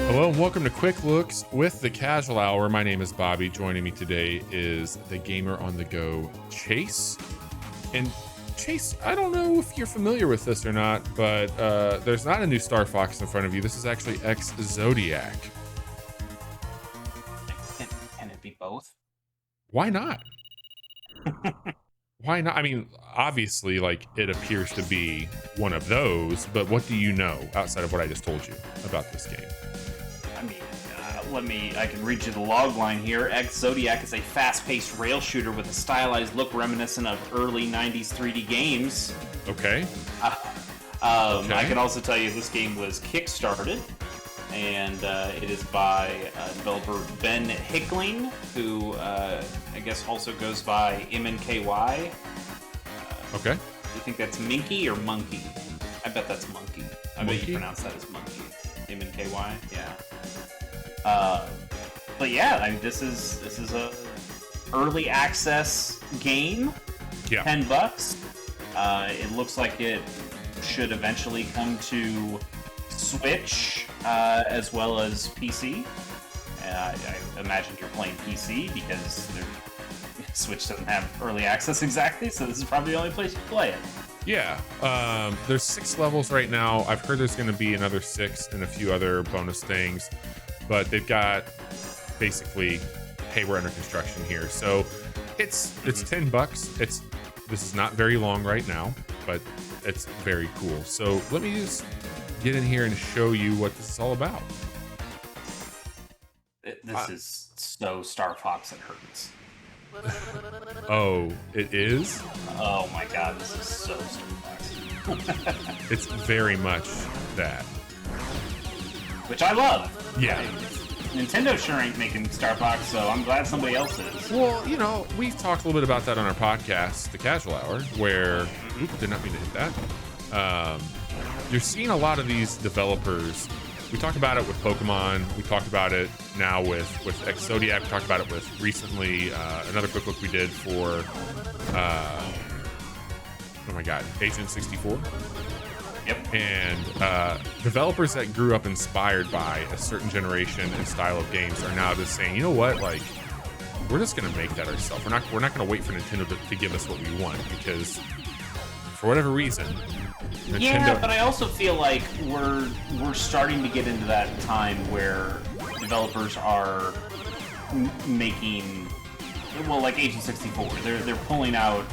Hello and welcome to Quick Looks with the Casual Hour. My name is Bobby. Joining me today is the gamer on the go, Chase. And Chase, I don't know if you're familiar with this or not, but there's not a new Star Fox in front of you. This is actually Ex-Zodiac. Can it be both? Why not? Why not? I mean, obviously, like, it appears to be one of those, but what do you know outside of what I just told you about this game? I mean, I can read you the log line here. Ex-Zodiac is a fast-paced rail shooter with a stylized look reminiscent of early 90s 3D games. Okay. I can also tell you this game was kickstarted, and it is by developer Ben Hickling, who I guess also goes by MNKY. Okay. You think that's Minky or Monkey? I bet that's Monkey. I bet you pronounce that as Monkey. MNKY, yeah. But yeah, I mean, this is a early access game. Yeah. $10. It looks like it should eventually come to Switch as well as PC. I imagine you're playing PC because Switch doesn't have early access exactly, so this is probably the only place you play it. Yeah, there's 6 levels right now. I've heard there's going to be another 6 and a few other bonus things, but they've got basically, hey, we're under construction here. So it's $10. This is not very long right now, but it's very cool. So let me just get in here and show you what this is all about. This is so Star Fox it hurts. Oh, it is? Oh my god, this is so Star Fox. It's very much that. Which I love. Yeah. Nintendo sure ain't making Star Fox, so I'm glad somebody else is. Well, you know, we've talked a little bit about that on our podcast, The Casual Hour, where, did not mean to hit that. You're seeing a lot of these developers. We talked about it with Pokemon. We talked about it now with Ex-Zodiac. We talked about it with recently another quick look we did for, oh my God, Agent 64. Yep. And developers that grew up inspired by a certain generation and style of games are now just saying, you know what, like, we're just going to make that ourselves. We're not going to wait for Nintendo to give us what we want, because for whatever reason, Nintendo... Yeah, but I also feel like we're starting to get into that time where developers are making, well, like Agent 64. They're pulling out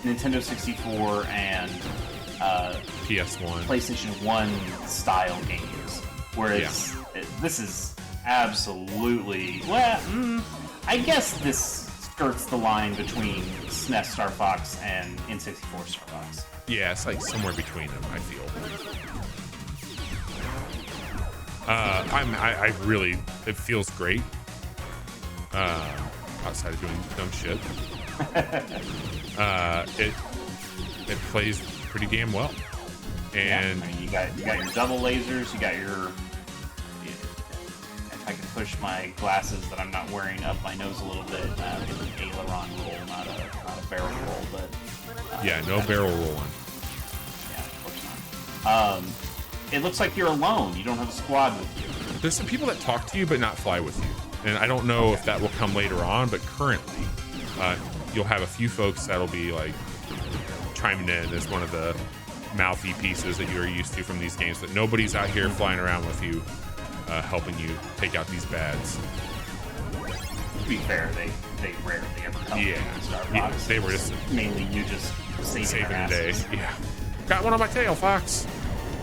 Nintendo 64 and PS1, PlayStation 1 style games, whereas this is absolutely, well, I guess this skirts the line between SNES Star Fox and N64 Star Fox. Yeah, it's like somewhere between them, I feel. I really, it feels great. Outside of doing dumb shit, it plays pretty damn well. And yeah, I mean, you got your double lasers, you got your. If I can push my glasses that I'm not wearing up my nose a little bit, it's an aileron roll, not a barrel roll, but. Yeah, no barrel rolling. Yeah, of course not. It looks like you're alone. You don't have a squad with you. There's some people that talk to you but not fly with you, and I don't know if that will come later on. But currently, you'll have a few folks that'll be like chiming in as one of the mouthy pieces that you're used to from these games. But nobody's out here flying around with you, helping you take out these bads. To be fair, they rarely ever come. Yeah, Star Fox. Yeah, they were just mainly you just saving the day. asses. Yeah, got one on my tail, Fox.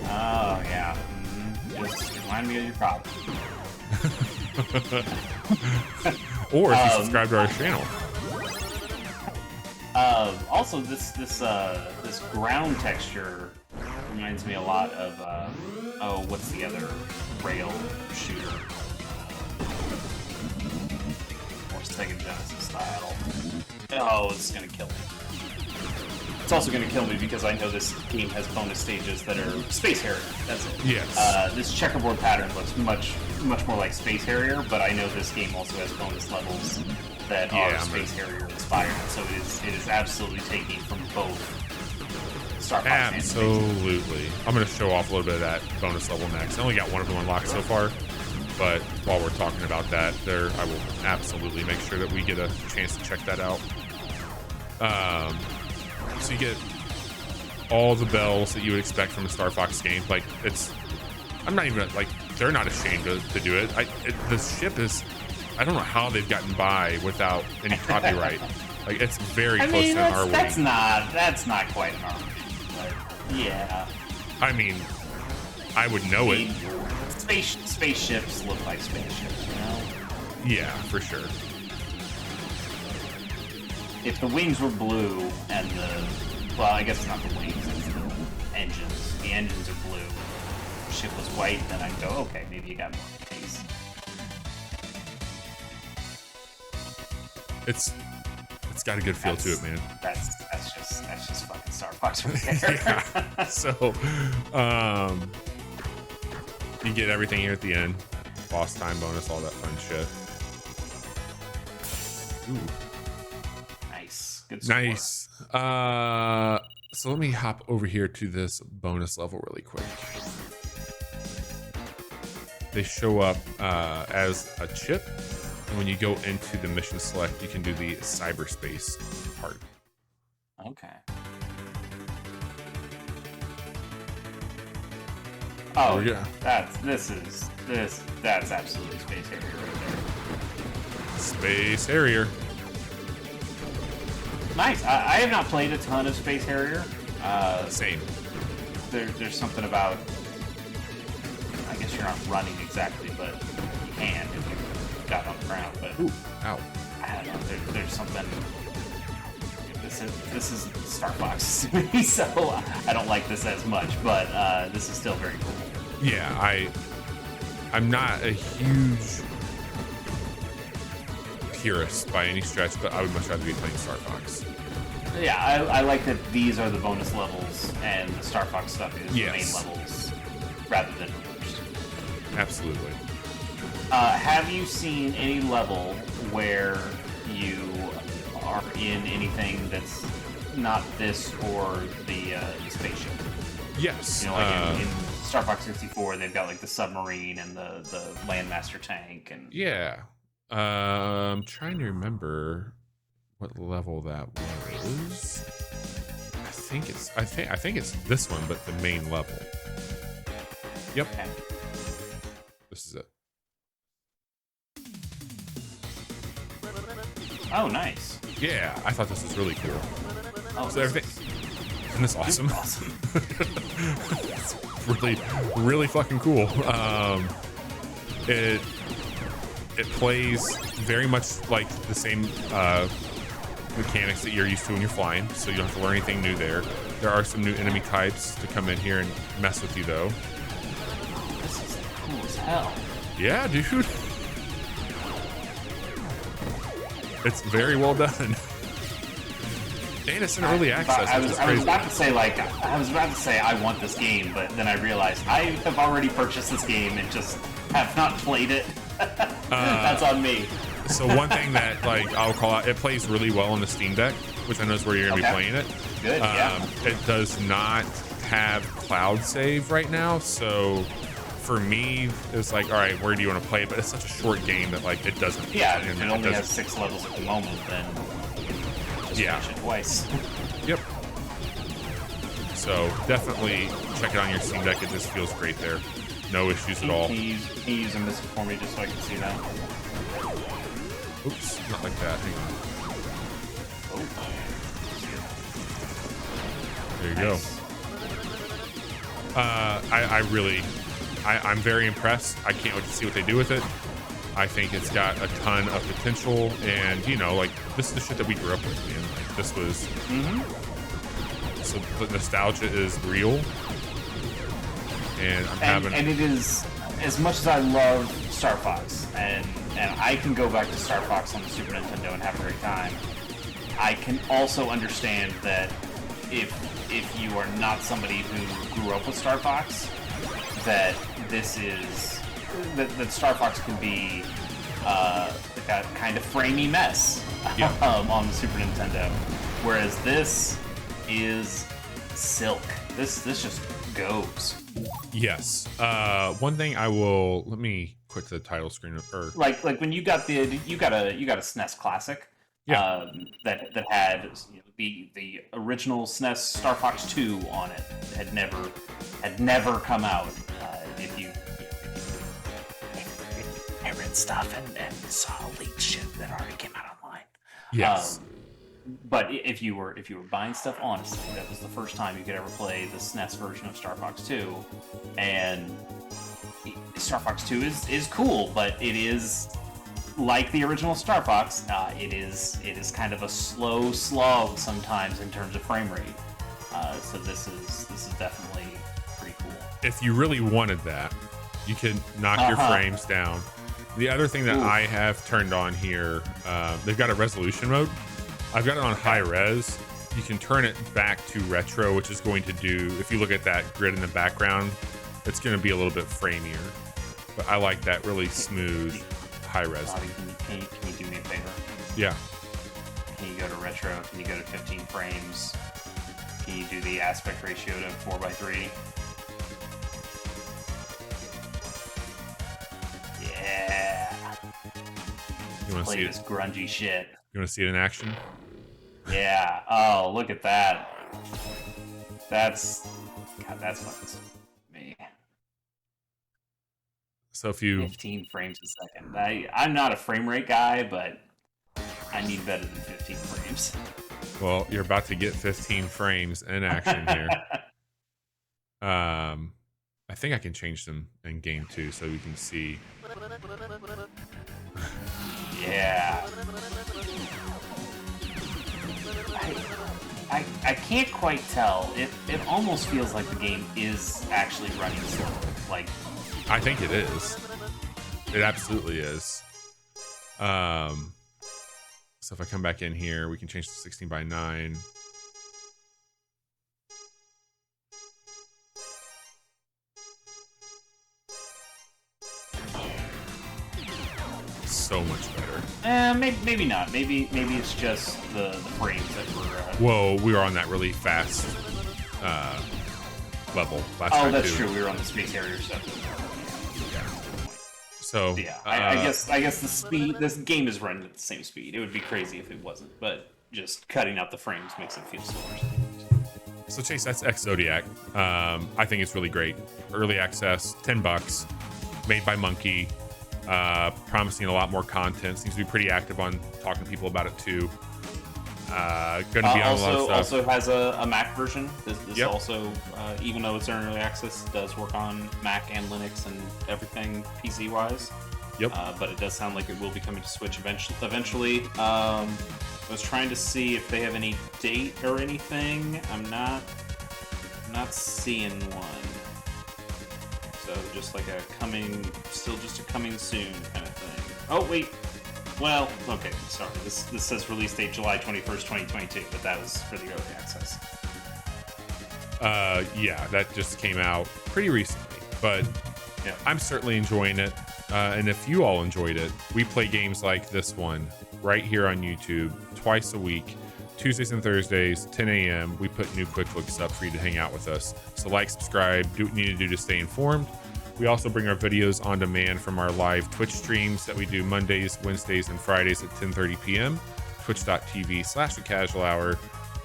Oh yeah, just remind me of your problem. Or if you subscribe to our channel. Also, this ground texture reminds me a lot of what's the other rail shooter? More Sega Genesis style. Oh, it's gonna kill me. It's also gonna kill me because I know this game has bonus stages that are Space Harrier. That's it. Yes. This checkerboard pattern looks much more like Space Harrier, but I know this game also has bonus levels that are Space Harrier inspired. So it is absolutely taking from both Star Fox and Space Harrier. Absolutely. I'm going to show off a little bit of that bonus level next. I only got one of them unlocked so far. But while we're talking about that, I will absolutely make sure that we get a chance to check that out. So you get all the bells that you would expect from a Star Fox game. Like, I'm not even like, they're not ashamed to do it. The ship is, I don't know how they've gotten by without any copyright. Like, it's very close to an R wing. That's not quite an R wing, but yeah. I mean, I would know it. Spaceships look like spaceships, you know? Yeah, for sure. If the wings were blue and well, I guess it's not the wings, it's the engines. The engines are blue. The ship was white, then I'd go, okay, maybe you got more space. It's got a good feel to it, man. That's just fucking Star Fox right there. Yeah. So, you get everything here at the end. Boss time bonus, all that fun shit. Ooh. Nice. Good score. Nice. So let me hop over here to this bonus level really quick. They show up as a chip, and when you go into the mission select, you can do the cyberspace part. Okay. Oh yeah, that's absolutely Space Harrier right there. Space Harrier. Nice. I have not played a ton of Space Harrier. Same. There's something about, I guess you're not running exactly, but you can if you got on the ground. But ooh, ow. I don't know. There's something. This is Star Fox to me, so I don't like this as much, but this is still very cool. Yeah, I'm not a huge purist by any stretch, but I would much rather be playing Star Fox. Yeah, I like that these are the bonus levels and the Star Fox stuff is the main levels rather than reversed. Absolutely. Have you seen any level where you are in anything that's not this or the spaceship? Yes. You know, like in Star Fox 64, they've got like the submarine and the Landmaster tank and yeah. I'm trying to remember what level that was. I think it's this one, but the main level. Yep. Okay. This is it. Oh, nice. Yeah, I thought this was really cool. Oh, so everything. Isn't this awesome? Awesome. It's really, really fucking cool. It plays very much like the same mechanics that you're used to when you're flying, so you don't have to learn anything new there. There are some new enemy types to come in here and mess with you, though. This is cool as hell. Yeah, dude. It's very well done. And it's in early access. I was about to say I want this game, but then I realized I have already purchased this game and just have not played it. That's on me. So one thing that like I'll call out, it plays really well on the Steam Deck, which I know is where you're gonna be playing it. Good. Yeah. It does not have cloud save right now, so for me, it's like, all right, where do you want to play it? But it's such a short game that like it doesn't. Yeah, if it only has 6 levels at the moment, then just finish it twice. Yep. So definitely check it on your Steam Deck. It just feels great there. No issues at all. Can you use a missile for me just so I can see that? Oops, not like that. Hang on. Oh. There you go. I'm very impressed. I can't wait to see what they do with it. I think it's got a ton of potential, and you know, like this is the shit that we grew up with, man. Like this was. So the nostalgia is real, and and it is, as much as I love Star Fox, and I can go back to Star Fox on the Super Nintendo and have a great time. I can also understand that if you are not somebody who grew up with Star Fox, that this is that Star Fox can be like a kind of framey mess on the Super Nintendo, whereas this is silk. This just goes. Yes. One thing I will let me Quick to the title screen, or like when you got a SNES Classic, Yeah. that had the original SNES Star Fox 2 on it had never come out. If you I read stuff and saw leaked shit that already came out online. Yes. But if you were buying stuff honestly, that was the first time you could ever play the SNES version of Star Fox 2, and Star Fox 2 is cool, but it is like the original Star Fox. It is kind of a slow slog sometimes in terms of frame rate. So this is definitely pretty cool. If you really wanted that, you can knock your frames down. The other thing that I have turned on here, they've got a resolution mode. I've got it on high res. You can turn it back to retro, which is going to do, if you look at that grid in the background, it's going to be a little bit framier. But I like that really smooth high res. Bobby, can you do me a favor? Yeah. Can you go to retro? Can you go to 15 frames? Can you do the aspect ratio to 4:3? Yeah. You want to see this it? grungy shit. You want to see it in action? Yeah. Oh, look at that. That's fucking me. So if you 15 frames a second. I'm not a frame rate guy, but I need better than 15 frames. Well, you're about to get 15 frames in action here. I think I can change them in game too, so we can see. Yeah. I can't quite tell. It almost feels like the game is actually running slow. Like, I think it is. It absolutely is. So if I come back in here, we can change to 16:9. So much better. Maybe not. Maybe it's just the frames that were. Whoa, we were on that really fast level last time. Oh, that's too. true. We were on the space harrier stuff. So yeah, I guess the speed. This game is running at the same speed. It would be crazy if it wasn't, but just cutting out the frames makes it feel slower. So Chase, that's Ex-Zodiac. I think it's really great. Early access, $10, made by MNKY. Promising a lot more content. Seems to be pretty active on talking to people about it too. Going to be on a lot of stuff. Also has a Mac version. This also, even though it's in early access, does work on Mac and Linux and everything PC wise. Yep. But it does sound like it will be coming to Switch eventually. I was trying to see if they have any date or anything. I'm not seeing one. So just like a coming soon kind of thing. Oh wait. Well, okay, sorry. This says release date July 21st, 2022, but that was for the early access. Yeah, that just came out pretty recently, but yeah, I'm certainly enjoying it. And if you all enjoyed it, we play games like this one right here on YouTube twice a week, Tuesdays and Thursdays, 10 a.m. We put new quick looks up for you to hang out with us. So like, subscribe, do what you need to do to stay informed. We also bring our videos on demand from our live Twitch streams that we do Mondays, Wednesdays, and Fridays at 10:30 p.m. twitch.tv/thecasualhour.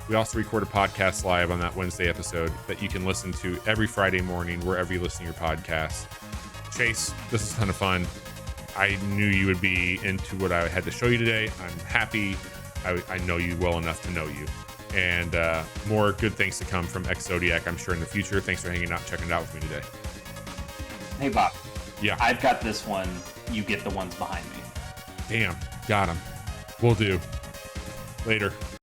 We also record a podcast live on that Wednesday episode that you can listen to every Friday morning wherever you listen to your podcast. Chase, this is a ton of fun. I knew you would be into what I had to show you today. I'm happy. I know you well enough to know you. And more good things to come from Ex-Zodiac, I'm sure, in the future. Thanks for hanging out, checking it out with me today. Hey, Bob. Yeah. I've got this one. You get the ones behind me. Damn. Got him. Will do. Later.